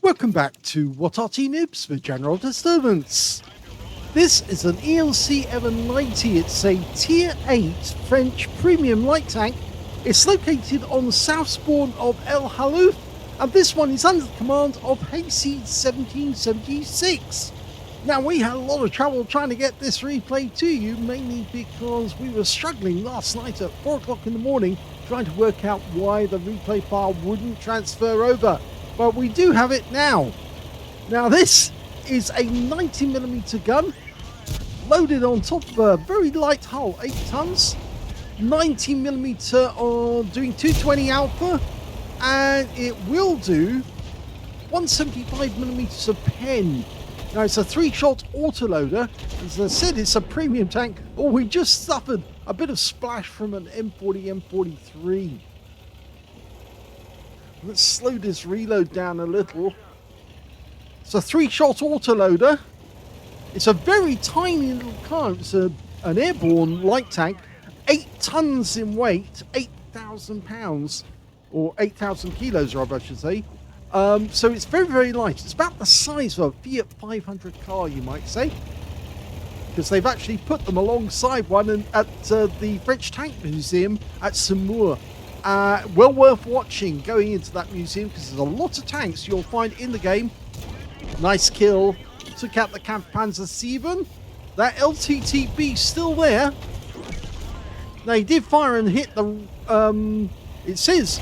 Welcome back to What Arty Noobs for General Disturbance. This is an Elc Even 90. It's a Tier 8 French premium light tank. It's located on the south spawn of Halluf, and this one is under the command of HAYSEED1776. Now, we had a lot of trouble trying to get this replay to you, mainly because we were struggling last night at 4 o'clock in the morning trying to work out why the replay file wouldn't transfer over. But we do have it now. Now, this is a 90mm gun loaded on top of a very light hull, 8 tons, 90mm on doing 220 alpha, and it will do 175mm of pen. Now, it's a 3-shot autoloader. As I said, it's a premium tank. Oh, we just suffered a bit of splash from an M40, M43. Let's slow this reload down a little. It's a 3-shot autoloader. It's a very tiny little car. It's an airborne light tank. 8 tons in weight, 8,000 pounds, or 8,000 kilos, I should say. So it's very, very light. It's about the size of a Fiat 500 car, you might say, because they've actually put them alongside one at the French Tank Museum at Saumur. Well worth watching going into that museum, because there's a lot of tanks you'll find in the game. Nice kill. Took out the Kampfpanzer 7. That LTTB still there. Now, he did fire and hit the... it says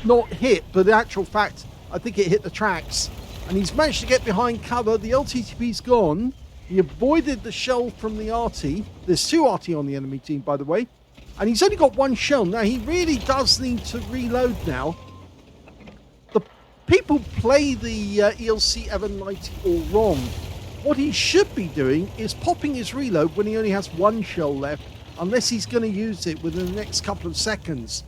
not hit, but the actual fact, I think it hit the tracks. And he's managed to get behind cover. The LTTB's gone. He avoided the shell from the Arty. There's 2 Arty on the enemy team, by the way. And he's only got 1 shell. Now, he really does need to reload now. The people play the Elc Even 90 all wrong. What he should be doing is popping his reload when he only has 1 shell left, unless he's going to use it within the next couple of seconds.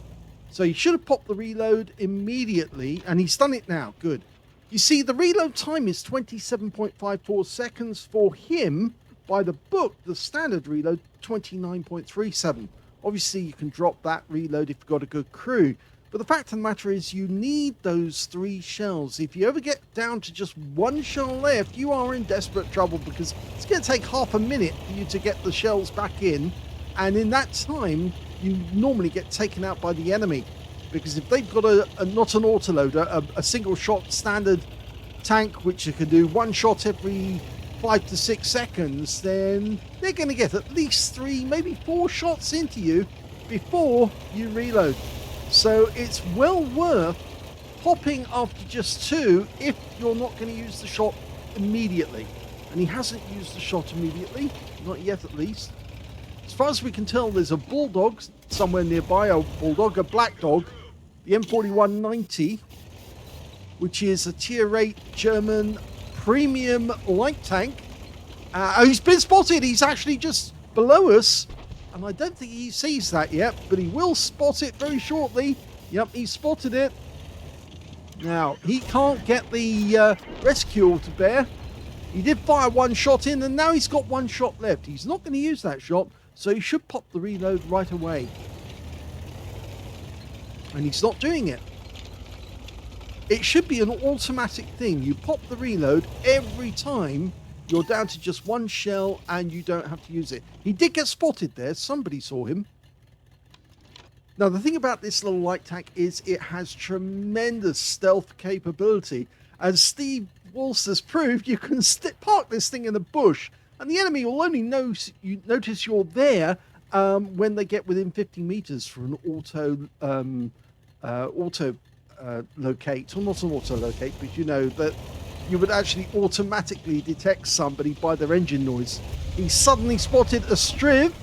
So he should have popped the reload immediately, and he's done it now. Good. You see, the reload time is 27.54 seconds for him. By the book, the standard reload, 29.37. Obviously, you can drop that reload if you've got a good crew. But the fact of the matter is, you need those 3 shells. If you ever get down to just 1 shell left, you are in desperate trouble, because it's going to take half a minute for you to get the shells back in. And in that time, you normally get taken out by the enemy. Because if they've got not an autoloader, a single shot standard tank, which you can do 1 shot every 5 to 6 seconds, then they're going to get at least 3, maybe 4 shots into you before you reload. So it's well worth popping after just 2 if you're not going to use the shot immediately. And he hasn't used the shot immediately, not yet at least. As far as we can tell, there's a bulldog somewhere nearby, a bulldog, a black dog, the M4190, which is a Tier 8 German premium light tank. He's been spotted. He's actually just below us, and I don't think he sees that yet, but he will spot it very shortly. Yep, he spotted it. Now, he can't get the rescue to bear. He did fire 1 shot in, and now he's got 1 shot left. He's not going to use that shot, so he should pop the reload right away. And he's not doing it. It should be an automatic thing. You pop the reload every time you're down to just 1 shell, and you don't have to use it. He did get spotted there. Somebody saw him. Now, the thing about this little light tank is it has tremendous stealth capability. As Steve Walsh has proved, you can park this thing in a bush, and the enemy will only notice you're there when they get within 50 meters for an auto locate, or not an auto locate, but you know that you would actually automatically detect somebody by their engine noise. He suddenly spotted a Striv,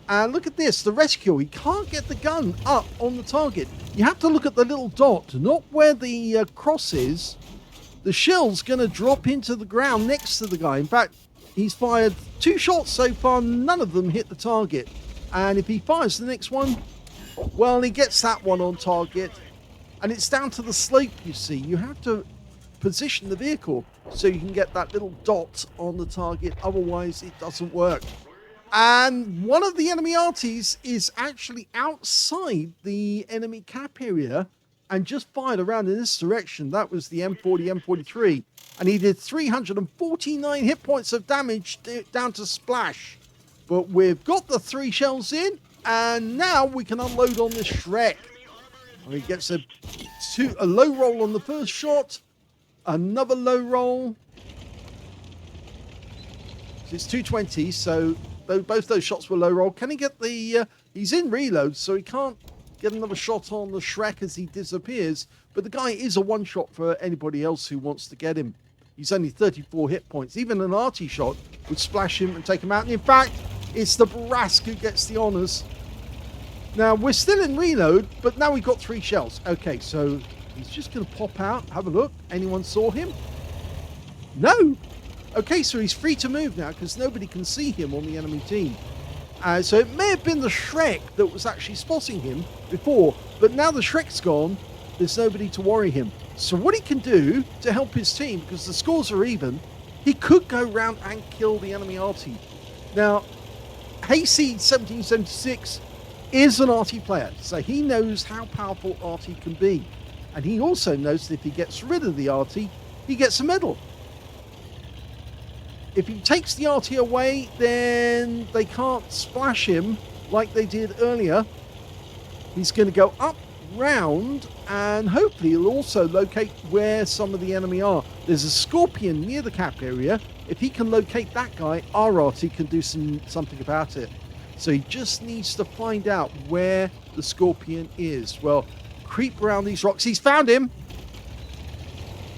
and look at this, the rescue. He can't get the gun up on the target. You have to look at the little dot, not where the cross is. The shell's going to drop into the ground next to the guy. In fact, he's fired 2 shots so far, none of them hit the target. And if he fires the next one, well, he gets that one on target. And it's down to the slope, you see. You have to position the vehicle so you can get that little dot on the target. Otherwise, it doesn't work. And one of the enemy Artys is actually outside the enemy cap area. and just fired around in this direction. That was the M40, M43. And he did 349 hit points of damage down to splash. But we've got the 3 shells in, and now we can unload on this Shrek. And he gets a low roll on the first shot, another low roll. It's 220, so both those shots were low roll. Can he get the... he's in reload, so he can't get another shot on the Shrek as he disappears. But the guy is a one-shot for anybody else who wants to get him. He's only 34 hit points. Even an Arty shot would splash him and take him out. And in fact, it's the Barask who gets the honours. Now, we're still in reload, but now we've got 3 shells. Okay, so he's just going to pop out, have a look. Anyone saw him? No. Okay, so he's free to move now because nobody can see him on the enemy team. So it may have been the Shrek that was actually spotting him before, but now the Shrek's gone, there's nobody to worry him. So what he can do to help his team, because the scores are even, he could go round and kill the enemy Arty. Now, HAYSEED1776 is an Arty player, so he knows how powerful Arty can be. And he also knows that if he gets rid of the Arty, he gets a medal. If he takes the Arty away, then they can't splash him like they did earlier. He's going to go up, round, and hopefully he'll also locate where some of the enemy are. There's a Scorpion near the cap area. If he can locate that guy, our Arty can do something about it. So he just needs to find out where the Scorpion is. Well, creep around these rocks. He's found him.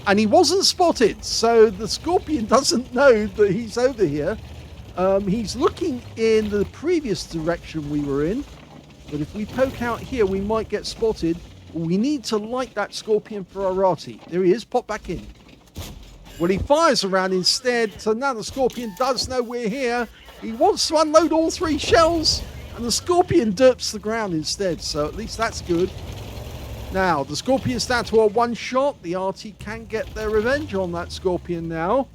And he wasn't spotted, so the Scorpion doesn't know that he's over here. He's looking in the previous direction we were in, but if we poke out here, we might get spotted. We need to light that Scorpion for our Arty. There he is, pop back in. Well, he fires around instead, so now the Scorpion does know we're here. He wants to unload all 3 shells, and the Scorpion derps the ground instead, so at least that's good. Now, the Scorpion's down to a 1-shot. The Arty can get their revenge on that Scorpion now.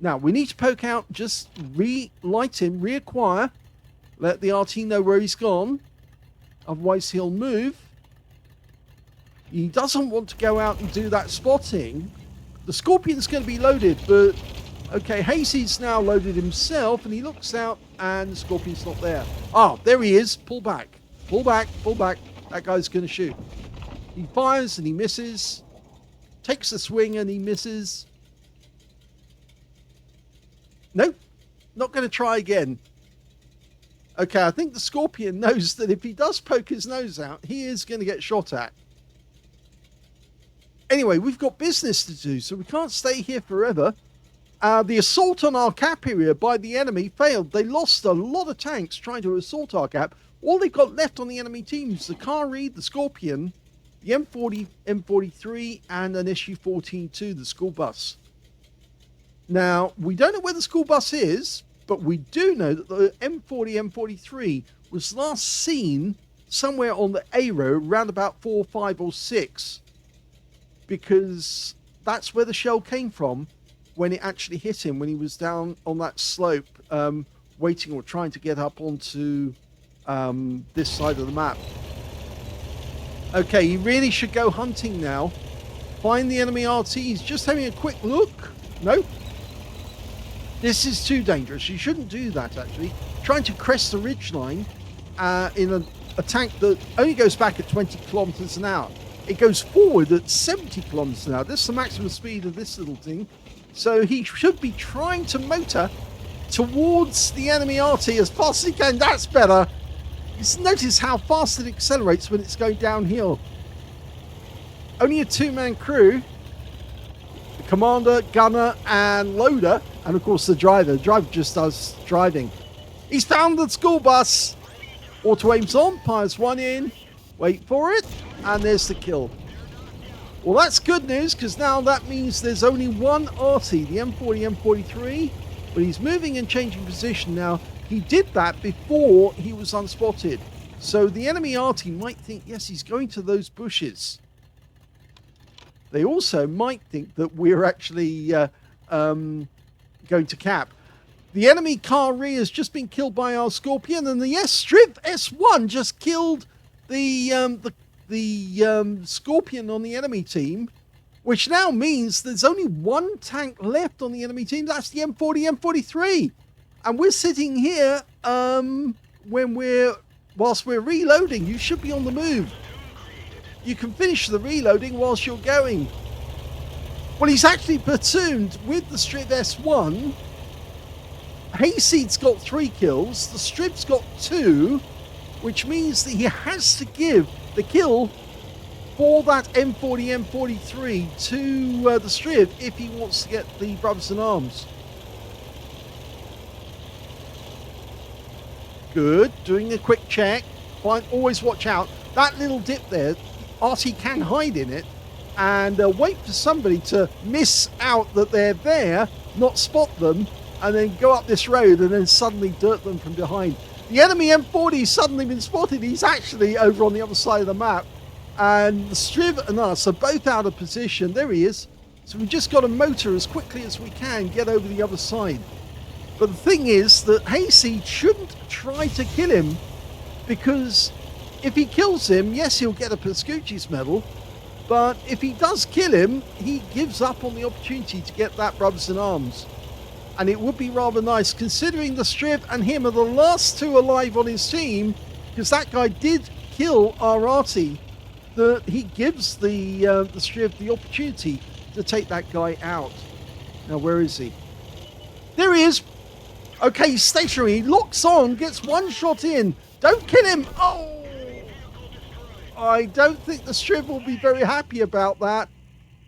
Now, we need to poke out, just relight him, reacquire. Let the Arty know where he's gone. Otherwise, he'll move. He doesn't want to go out and do that spotting. The Scorpion's going to be loaded, but... Okay, HAYSEED's now loaded himself, and he looks out, and the Scorpion's not there. Ah, there he is. Pull back. Pull back. Pull back. That guy's going to shoot. He fires and he misses. Takes the swing and he misses. Nope. Not going to try again. Okay, I think the Scorpion knows that if he does poke his nose out, he is going to get shot at. Anyway, we've got business to do, so we can't stay here forever. The assault on our cap area by the enemy failed. They lost a lot of tanks trying to assault our cap. All they've got left on the enemy team is the Kari, the Scorpion, the M40, M43, and an SU-14-2, the school bus. Now, we don't know where the school bus is, but we do know that the M40, M43 was last seen somewhere on the A row, around about 4, 5, or 6, because that's where the shell came from when it actually hit him, when he was down on that slope, waiting or trying to get up onto this side of the map. Okay, he really should go hunting now. Find the enemy RT. He's just having a quick look. Nope. This is too dangerous. You shouldn't do that, actually. Trying to crest the ridgeline in a tank that only goes back at 20 kilometers an hour. It goes forward at 70 kilometers an hour. This is the maximum speed of this little thing. So he should be trying to motor towards the enemy RT as fast as he can. That's better. Just notice how fast it accelerates when it's going downhill. Only a 2-man crew. The commander, gunner, and loader. And of course the driver. The driver just does driving. He's found the school bus. Auto aims on, fires one in. Wait for it. And there's the kill. Well, that's good news, because now that means there's only one Arty, the M40, M43. But he's moving and changing position now. He did that before he was unspotted. So the enemy Arty might think, yes, he's going to those bushes. They also might think that we're actually going to cap. The enemy Kari has just been killed by our Scorpion, and the Strip S1 just killed the the Scorpion on the enemy team, which now means there's only one tank left on the enemy team. That's the M40, M43. And we're sitting here whilst we're reloading. You should be on the move. You can finish the reloading whilst you're going. Well, he's actually platooned with the Strip S1. HAYSEED's got 3 kills. The Strip's got 2, which means that he has to give the kill for that M40, M43 to the Strip if he wants to get the Brothers in Arms. Good. Doing a quick check. Fine. Always watch out. That little dip there, Arty can hide in it and wait for somebody to miss out that they're there, not spot them, and then go up this road and then suddenly dirt them from behind. The enemy M40's suddenly been spotted. He's actually over on the other side of the map. And the Striv and us are both out of position. There he is. So we've just got to motor as quickly as we can, get over the other side. But the thing is that HAYSEED shouldn't try to kill him, because if he kills him, yes, he'll get a Pascucci's medal. But if he does kill him, he gives up on the opportunity to get that Brothers in Arms. And it would be rather nice, considering the Striv and him are the last 2 alive on his team, because that guy did kill our Arty, that he gives the Striv the opportunity to take that guy out. Now, where is he? There he is. Okay, he's stationary. He locks on, gets 1 shot in. Don't kill him. Oh! I don't think the Striv will be very happy about that.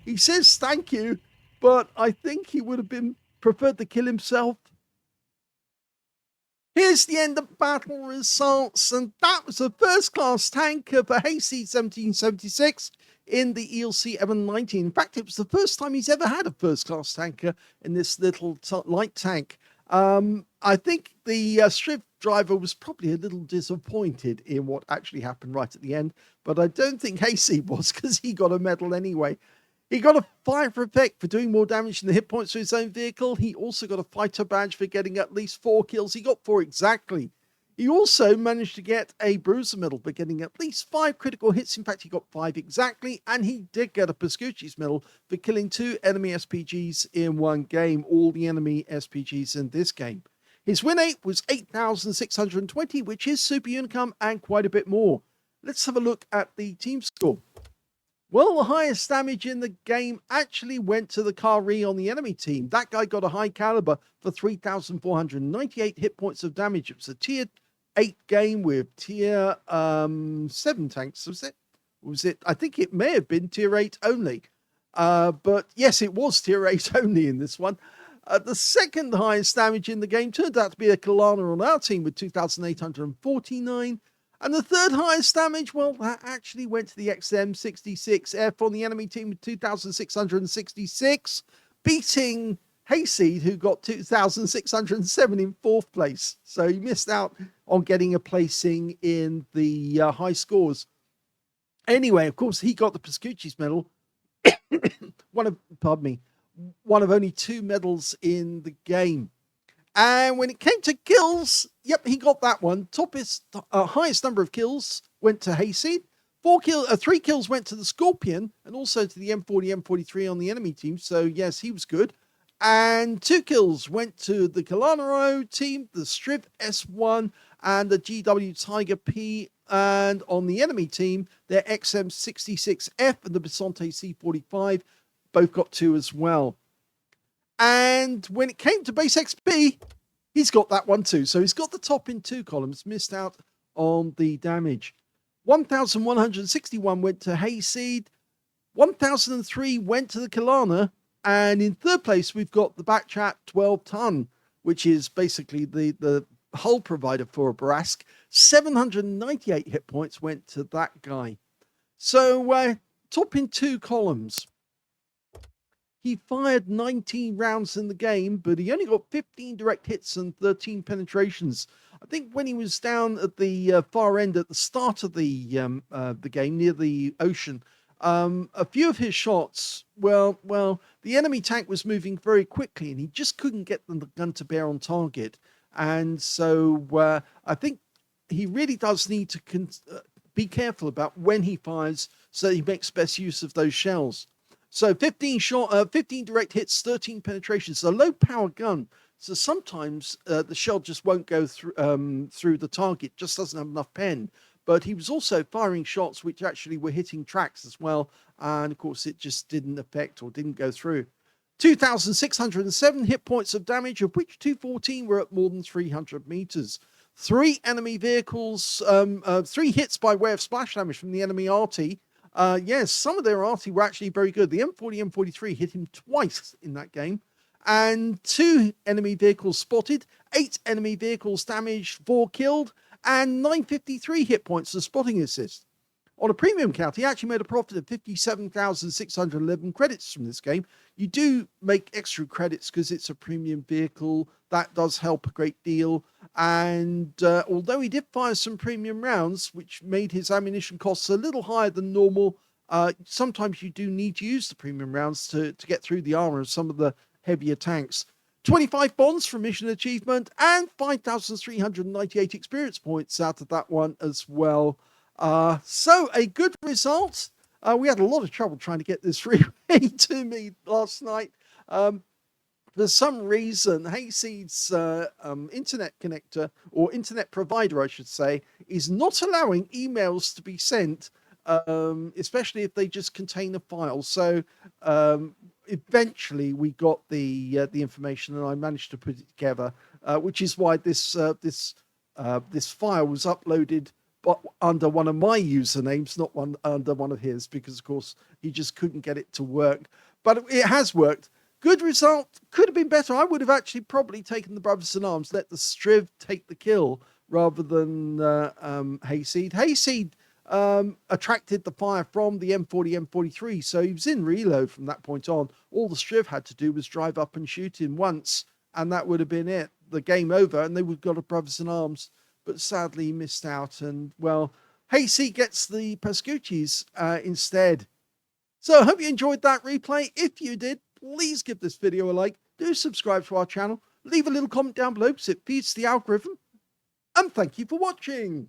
He says thank you, but I think he would have preferred to kill himself. Here's the end of battle results, and that was a first-class tanker for HAYSEED1776 in the Elc Even 19. In fact, it was the first time he's ever had a first-class tanker in this little light tank. I think the Striv driver was probably a little disappointed in what actually happened right at the end, but I don't think HAYSEED was, because he got a medal anyway. He got a fire effect for doing more damage than the hit points to his own vehicle. He also got a fighter badge for getting at least 4 kills. He got 4 exactly. He also managed to get a bruiser medal for getting at least 5 critical hits. In fact, he got 5 exactly, and he did get a Pascucci's medal for killing 2 enemy SPGs in 1 game, all the enemy SPGs in this game. His win rate was 8,620, which is super unicum and quite a bit more. Let's have a look at the team score. Well, the highest damage in the game actually went to the Kari on the enemy team. That guy got a high caliber for 3,498 hit points of damage. It was a tier 8 game with tier 7 tanks, was it? Was it? I think it may have been tier 8 only. But yes, it was tier 8 only in this one. The second highest damage in the game turned out to be a Kalana on our team with 2,849. And the third highest damage, well, that actually went to the XM76F on the enemy team with 2,666, beating HAYSEED, who got 2,607 in 4th place. So he missed out on getting a placing in the high scores. Anyway, of course, he got the Pascucci's medal. one of only 2 medals in the game. And when it came to kills, yep, he got that one. Highest number of kills went to HAYSEED. 3 kills went to the Scorpion, and also to the M40, M43 on the enemy team. So yes, he was good. And 2 kills went to the Kalanaro team, the Striv S1, and the GW Tiger P. And on the enemy team, their XM66F and the Bisonte C45 both got 2 as well. And when it came to base XP, he's got that one too. So he's got the top in 2 columns, missed out on the damage. 1,161 went to HAYSEED. 1,003 went to the Kalana. And in 3rd place, we've got the Backchat 12 ton, which is basically the hull provider for a Barask. 798 hit points went to that guy. So top in 2 columns. He fired 19 rounds in the game, but he only got 15 direct hits and 13 penetrations. I think when he was down at the far end at the start of the game, near the ocean, a few of his shots, well, the enemy tank was moving very quickly, and he just couldn't get the gun to bear on target. And so I think he really does need to be careful about when he fires so that he makes best use of those shells. So 15 direct hits, 13 penetrations. It's a low power gun, so sometimes the shell just won't go through the target, just doesn't have enough pen. But he was also firing shots which actually were hitting tracks as well, and of course it just didn't affect or didn't go through. 2,607 hit points of damage, of which 214 were at more than 300 meters. 3 enemy vehicles, 3 hits by way of splash damage from the enemy Arty. Yes, some of their Arty were actually very good. The M40, M43 hit him twice in that game. And 2 enemy vehicles spotted, 8 enemy vehicles damaged, 4 killed, and 953 hit points as spotting assist. On a premium count, he actually made a profit of 57,611 credits from this game. You do make extra credits because it's a premium vehicle. That does help a great deal. And although he did fire some premium rounds, which made his ammunition costs a little higher than normal, sometimes you do need to use the premium rounds to get through the armor of some of the heavier tanks. 25 bonds for mission achievement and 5,398 experience points out of that one as well. So a good result. We had a lot of trouble trying to get this replay to me last night. For some reason, HAYSEED's internet connector, or internet provider, I should say, is not allowing emails to be sent, especially if they just contain a file. So eventually we got the information, and I managed to put it together, which is why this file was uploaded under one of my usernames, not under one of his, because of course he just couldn't get it to work. But it has worked. Good result. Could have been better. I would have actually probably taken the brothers in arms, let the Striv take the kill rather than HAYSEED. HAYSEED attracted the fire from the M40, M43, so he was in reload from that point on. All the Striv had to do was drive up and shoot him once, and that would have been it. The game over, and they would have got a brothers in arms. But sadly, he missed out, and well, HAYSEED gets the Pascucci's instead. So I hope you enjoyed that replay. If you did, please give this video a like. Do subscribe to our channel. Leave a little comment down below because it feeds the algorithm. And thank you for watching.